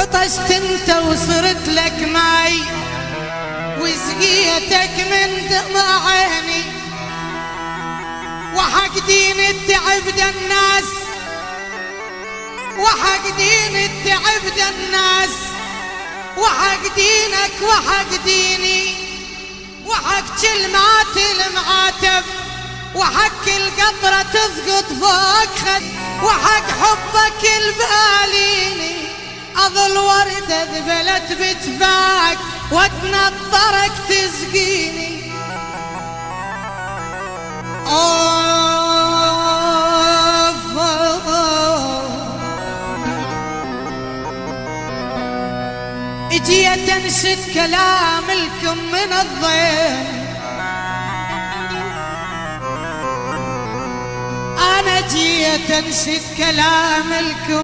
عطشت انت وصرت لك ماي وسقيتك من دمع عيني، وحق دين التعب دا الناس، وحق دين التعب دا الناس، وحق دينك وحق ديني، وحق كلمات المعاتب، وحق القطرة تسقط فوق خد، وحق حبك الباليني أظل وردة ذبلت بجفاك وتنطرك تسقيني. اجيت انشد كلام لكم من الضيم، انا جيت انشد كلام لكم